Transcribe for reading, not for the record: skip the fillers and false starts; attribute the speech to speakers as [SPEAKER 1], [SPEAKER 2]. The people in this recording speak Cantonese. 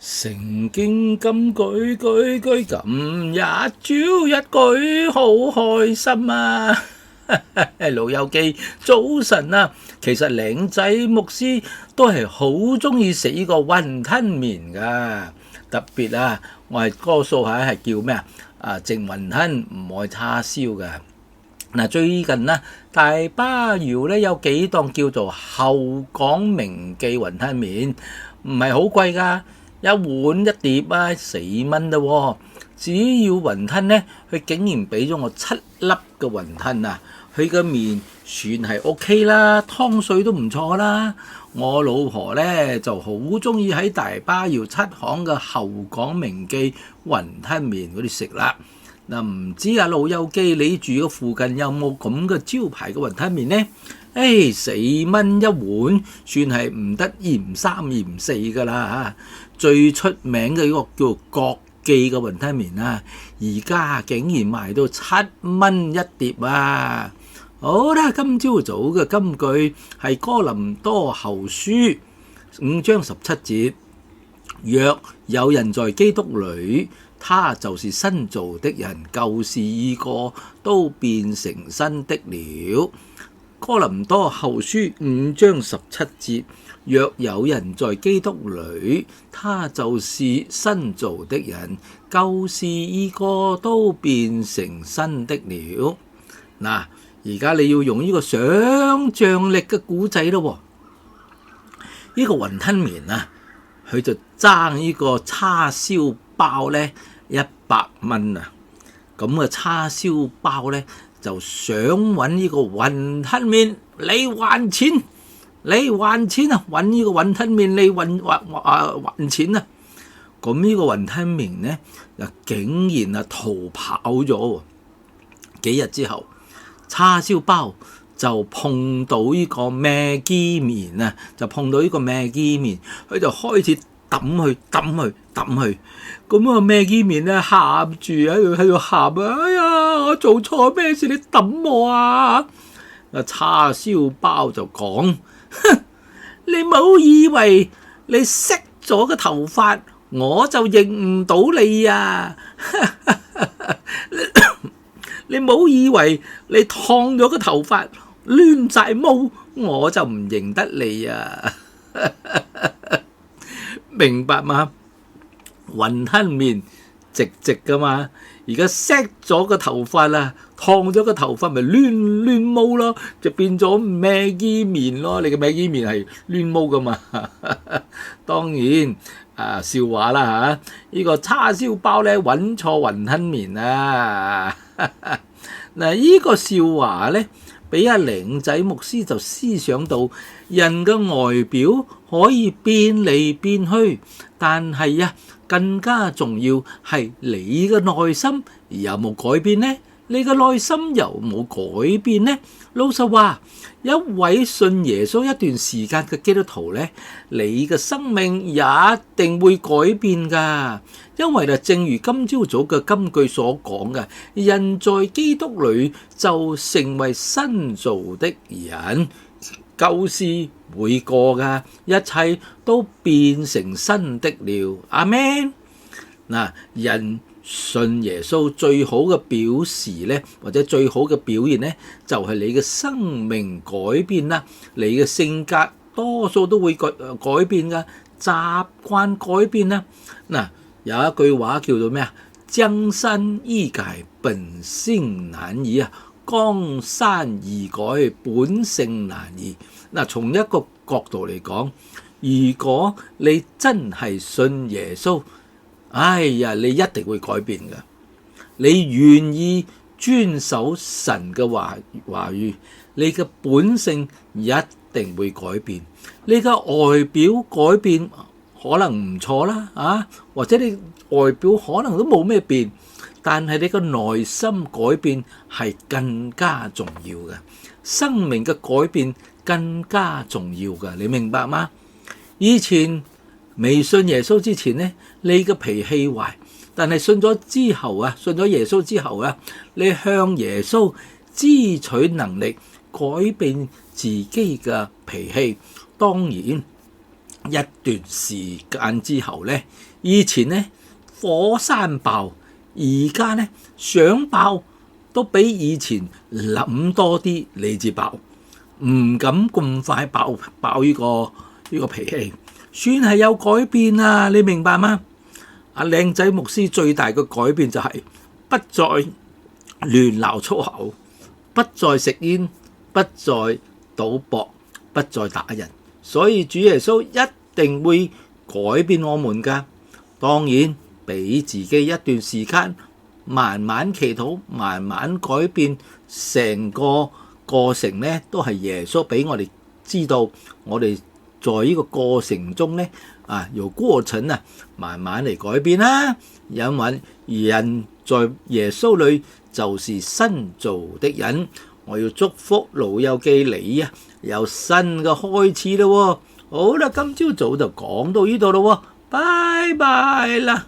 [SPEAKER 1] 成經金句句句今日朝一句好開心啊！老友記早晨啊，其實靚仔牧師都係好中意食呢個雲吞麵噶，特別啊，我係多數係叫咩啊？淨雲吞唔愛叉燒噶。嗱，最近啊，大巴窯咧有幾檔叫做後港名記雲吞麵，唔係好貴噶。一碗一碟啊，4蚊啦喎！只要雲吞咧，佢竟然俾咗我7粒嘅雲吞啊！佢嘅麵算係 OK 啦，湯水都唔錯啦。我老婆咧就好中意喺大巴窯7行嘅後港名記雲吞麵嗰啲食啦。嗱，唔知啊老友記你住嘅附近有冇咁嘅招牌嘅雲吞麵呢？4蚊一碗，算係唔得嫌三嫌四㗎啦。最出名嘅一個叫做國記嘅雲吞麵啊，而家竟然賣到7蚊一碟啊！好啦，今朝早嘅金句係哥林多後書5章17節，若有人在基督裏，他就是新造的人，舊事已過，都變成新的了。哥林多後書5章17節，若有人在基督裏，他就是新造的人，舊事已過，都變成新的了。嗱，而家你要用呢個想像力嘅古仔咯。呢個雲吞麵啊，佢就爭呢個叉燒包呢100蚊啊。咁嘅叉燒包呢，就想揾呢個雲吞麵嚟還錢，你還錢啊！揾呢個雲吞麵你還錢啊！咁呢個雲吞麵呢，就竟然啊逃跑咗。幾日之後，叉燒包就碰到呢個Maggi麵啊，就碰到呢個Maggi麵，佢就開始抌去。咁啊Maggi麵咧喊住喺度喊啊！哎呀，我做錯咩事？你抌我啊！叉燒包就講：哼，你冇以為你色咗個頭髮，我就認唔到你啊！你冇以為你燙咗個頭髮，亂晒毛，我就唔認得你啊！明白嗎？雲吞麵直噶嘛，而家 set 咗個頭髮啦，燙咗個頭髮咪亂毛咯，就變咗Maggi麵咯。你嘅Maggi麵係亂毛噶嘛？當然笑話啦嚇，呢個叉燒包咧揾錯雲吞麵啊！嗱，呢個笑話咧，俾阿靚仔牧師就思想到人嘅外表可以變嚟變去，但係更加重要係你嘅內心有冇改變呢？你嘅內心有冇改變呢？老實話，一位信耶穌一段時間嘅基督徒呢，你嘅生命也一定會改變㗎。因為正如今朝早嘅金句所講嘅，人在基督裏就成為新造的人，舊事會過㗎，一切都變成新的了。阿們。嗱，人信耶穌最好嘅表示呢，或者最好嘅表現呢，就係你嘅生命改變啦，你嘅性格多數都會改變㗎，習慣改變啦。嗱，有一句話叫做咩啊？江山易改，本性難移啊！江山易改，本性難移。嗱，從一個角度嚟講，如果你真係信耶穌，哎呀，你一定會改變㗎。你願意遵守神嘅話語，你嘅本性一定會改變。你嘅外表改變可能唔錯啦，或者你外表可能都冇咩變，但係你個內心改變係更加重要嘅，生命嘅改變更加重要㗎，你明白嗎？以前未信耶穌之前呢，你嘅脾氣壞，但係信咗之後信咗耶穌之後你向耶穌支取能力，改變自己嘅脾氣。當然一段時間之後呢，以前呢火山爆，而家呢想爆都比以前諗多啲，你至爆，唔敢咁快爆呢個脾氣，算係有改變啊！你明白嗎？阿靚仔牧師最大嘅改變就係不再亂鬧粗口，不再食煙，不再賭博，不再打人。所以主耶穌一定會改變我們㗎。當然俾自己一段時間，慢慢祈禱，慢慢改變，成個過程呢都係耶穌俾我哋知道，我哋在呢個過程中呢，由過程慢慢嚟改變啦。因為人在耶穌裏就是新造的人。我要祝福老友記你有新嘅開始咯。好啦，今朝早就講到呢度咯，拜拜啦。